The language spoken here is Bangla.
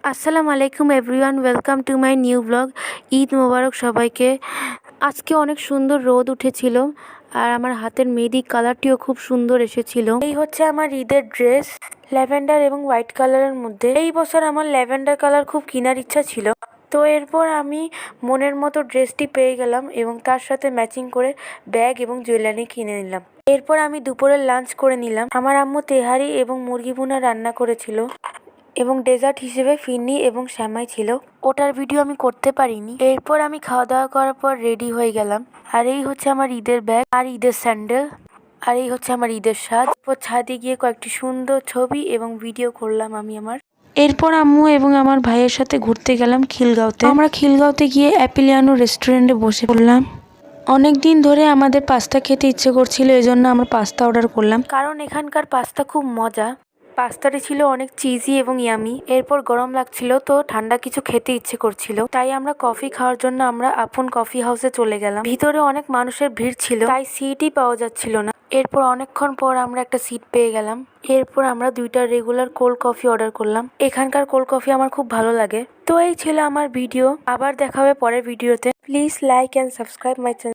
আসসালামু আলাইকুম everyone, welcome to my new blog. Eid মোবারক সবাইকে। আজকে অনেক সুন্দর রোদ উঠেছিল আর আমার হাতের মেহেদি কালারটিও খুব সুন্দর এসেছিল। এই হচ্ছে আমার ঈদের ড্রেস, ল্যাভেন্ডার এবং হোয়াইট কালারের মধ্যে। এই বছর আমার ল্যাভেন্ডার কালার খুব কেনার ইচ্ছা ছিল, তো এরপর আমি মনের মতো ড্রেসটি পেয়ে গেলাম এবং তার সাথে ম্যাচিং করে ব্যাগ এবং জুয়েলারি কিনে নিলাম। এরপর আমি দুপুরের লাঞ্চ করে নিলাম। আমার আম্মু তেহারি এবং মুরগি ভুনা রান্না করেছিল এবং ডেজার্ট হিসেবে ফিরনি এবং শ্যামাই ছিল। ওটার ভিডিও আমি করতে পারিনি। এরপর আমি খাওয়া দাওয়া করার পর রেডি হয়ে গেলাম। আর এই হচ্ছে আমার ঈদের ব্যাগ আর ঈদের স্যান্ডেল, আর এই হচ্ছে আমার ঈদের সাজ। এরপর ছাদে গিয়ে কয়েকটি সুন্দর ছবি এবং ভিডিও করলাম আমি আমার। এরপর আম্মু এবং আমার ভাইয়ের সাথে ঘুরতে গেলাম খিলগাঁওতে। আমরা খিলগাঁওতে গিয়ে অ্যাপিলিয়ানো রেস্টুরেন্টে বসে পড়লাম। অনেক দিন ধরে আমাদের পাস্তা খেতে ইচ্ছে করছিল, এজন্য আমরা পাস্তা অর্ডার করলাম, কারণ এখানকার পাস্তা খুব মজা। পাস্তাটি ছিল অনেক চিজি এবং ইয়ামি। এরপর গরম লাগছিল, তো ঠান্ডা কিছু খেতে ইচ্ছে করছিল, তাই আমরা কফি খাওয়ার জন্য আমরা আপন কফি হাউসে চলে গেলাম। ভিতরে অনেক মানুষের ভিড় ছিল, তাই সিটই পাওয়া যাচ্ছিল না। এরপর অনেকক্ষণ পর আমরা একটা সিট পেয়ে গেলাম। এরপর আমরা 2টা রেগুলার কোল্ড কফি অর্ডার করলাম। এখানকার কোল্ড কফি আমার খুব ভালো লাগে। তো এই ছিল আমার ভিডিও। আবার দেখা হবে পরের ভিডিওতে। Please like and subscribe my channel.